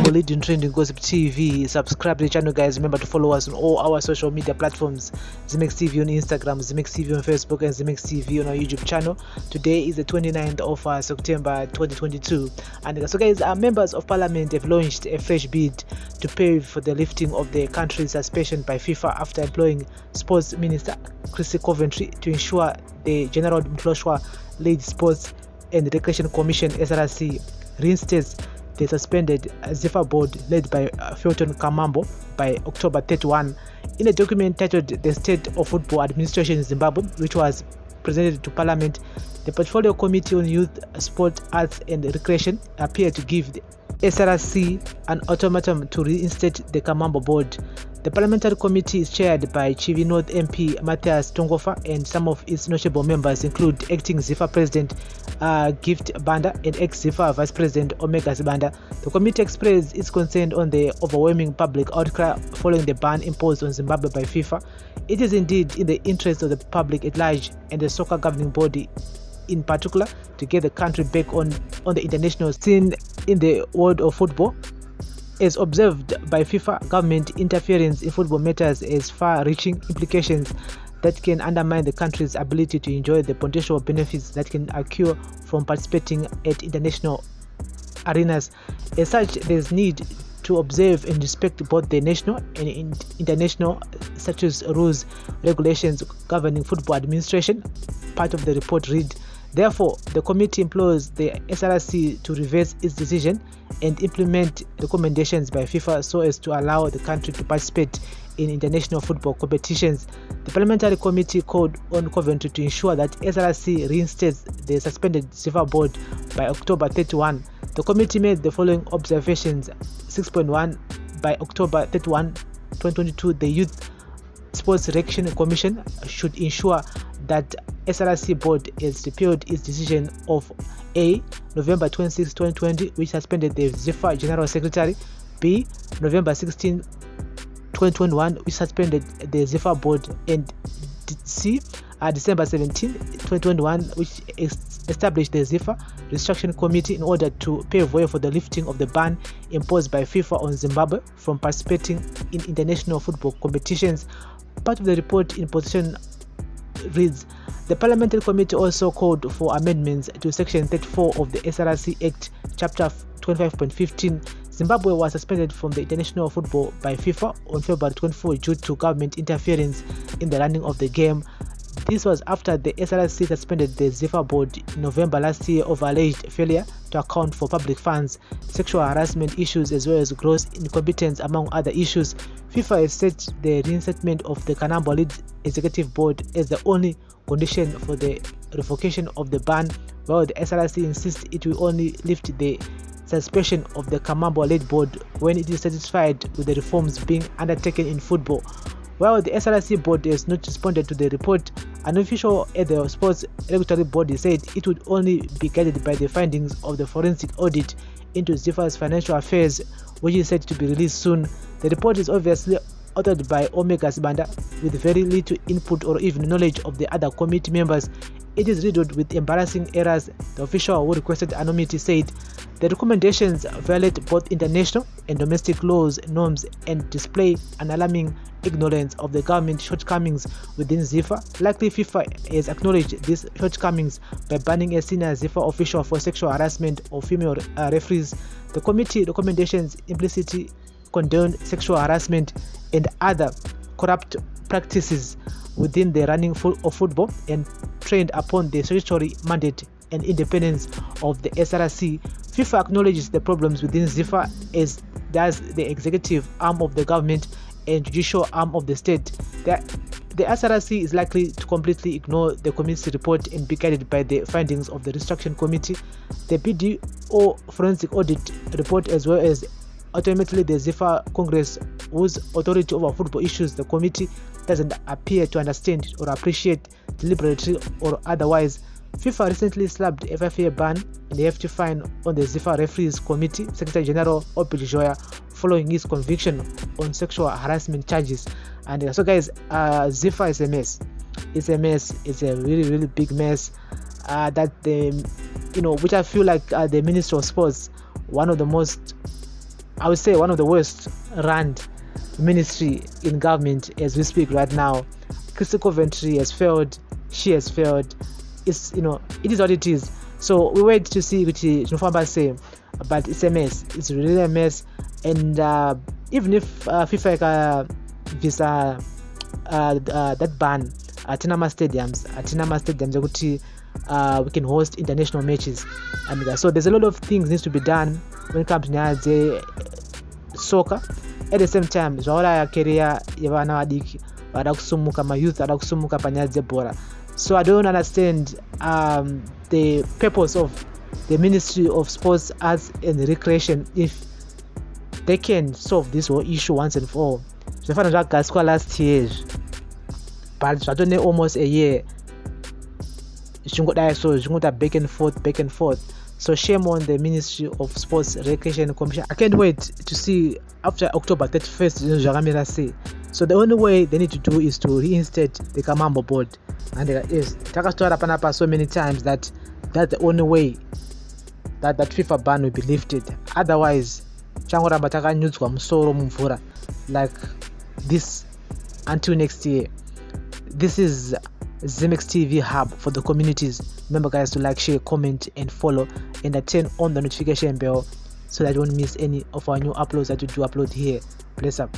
Leading trending gossip TV. Subscribe to the channel, guys. Remember to follow us on all our social media platforms: XIMEX TV on Instagram, XIMEX TV on Facebook, and XIMEX TV on our YouTube channel. Today is the 29th of September 2022, and so guys, our members of parliament have launched a fresh bid to pave for the lifting of the country's suspension by FIFA after employing Sports Minister Kirsty Coventry to ensure the Gerald Mlotshwa led Sports and Recreation Commission (SRC) reinstates the suspended Zifa board led by Felton KAMAMBO by October 31. In a document titled The State of Football Administration in Zimbabwe, which was presented to Parliament, the Portfolio Committee on Youth, Sport, Arts and Recreation appeared to give the SRC an ultimatum to reinstate the KAMAMBO board. The Parliamentary Committee is chaired by Chivi North MP Matthias Tongofa, and some of its notable members include acting Zifa President Gift Banda and ex-Zifa Vice President Omega Zibanda. The committee expressed its concern on the overwhelming public outcry following the ban imposed on Zimbabwe by FIFA. It is indeed in the interest of the public at large and the soccer governing body in particular to get the country back on the international scene in the world of football. As observed by FIFA, government interference in football matters has far-reaching implications that can undermine the country's ability to enjoy the potential benefits that can accrue from participating at international arenas. As such, there is need to observe and respect both the national and international statutes, rules, regulations governing football administration. Part of the report read, therefore, the committee implores the SRC to reverse its decision and implement recommendations by FIFA so as to allow the country to participate in international football competitions. The Parliamentary Committee called on Coventry to ensure that SRC reinstates the suspended Zifa board by October 31. The committee made the following observations. 6.1 By October 31, 2022, the Youth Sports Recreation Commission should ensure that SRC board has repealed its decision of A. November 26, 2020, which suspended the Zifa General Secretary; B. November 16, 2021, which suspended the Zifa board; and C. December 17, 2021, which established the Zifa Restructuring Committee in order to pave way for the lifting of the ban imposed by FIFA on Zimbabwe from participating in international football competitions. Part of the report in position reads, the Parliamentary Committee also called for amendments to Section 34 of the SRC Act, Chapter 25.15. Zimbabwe was suspended from the international football by FIFA on February 24 due to government interference in the running of the game. This was after the SRC suspended the Zifa board in November last year over alleged failure to account for public funds, sexual harassment issues, as well as gross incompetence, among other issues. FIFA has set the reinstatement of the KAMAMBO lead executive board as the only condition for the revocation of the ban, while the SRC insists it will only lift the suspension of the KAMAMBO lead board when it is satisfied with the reforms being undertaken in football. While the SRC board has not responded to the report, an official at the Sports Regulatory Body said it would only be guided by the findings of the forensic audit into Zifa's financial affairs, which is said to be released soon. The report is obviously authored by Omega Zibanda with very little input or even knowledge of the other committee members. It is riddled with embarrassing errors. The official who requested anonymity said the recommendations violate both international and domestic laws, norms, and display an alarming ignorance of the government shortcomings within Zifa. Likely FIFA has acknowledged these shortcomings by banning a senior Zifa official for sexual harassment of female referees. The committee recommendations implicitly condone sexual harassment and other corrupt practices within the running of football and trained upon the statutory mandate and independence of the SRC. FIFA acknowledges the problems within Zifa, as does the executive arm of the government and judicial arm of the state. The SRC is likely to completely ignore the committee's report and be guided by the findings of the Restructuring Committee, the BDO forensic audit report, as well as ultimately the Zifa Congress, whose authority over football issues the committee doesn't appear to understand or appreciate, deliberately or otherwise. FIFA recently slapped a 5-year ban and a hefty fine on the Zifa Referees Committee Secretary General Obiljoya following his conviction on sexual harassment charges. And so guys, Zifa is a mess. It's a mess. It's a really big mess. That which I feel like the Minister of Sports, one of the most, I would say, one of the worst run ministry in government as we speak right now. Kirsty Coventry has failed. She has failed. It's it is what it is. So we wait to see what Nufamba say, but it's a mess. It's really a mess. And even if FIFA visa that ban at Tinama stadiums, we can host international matches. And so there's a lot of things needs to be done when it comes to soccer. At the same time, zvauraya career yevana vadiki vada kusumuka, mayouth vada kusumuka panyaya dzebhora. So I don't understand the purpose of the Ministry of Sports, Arts and Recreation if they can solve this whole issue once and for all. Zvafana zvagatswa last year, but zvatone almost a year. Zvingoda back and forth. So shame on the Ministry of Sports Recreation Commission. I can't wait to see after October 31st. Say. So the only way they need to do is to reinstate the KAMAMBO board. And yes, Takastora so many times that's the only way that FIFA ban will be lifted. Otherwise, changoramba takanyudzwa musoro mumvura like this until next year. This is XIMEX TV Hub for the communities. Remember guys to like, share, comment and follow, and turn on the notification bell so that you won't miss any of our new uploads that we do upload here. Bless up.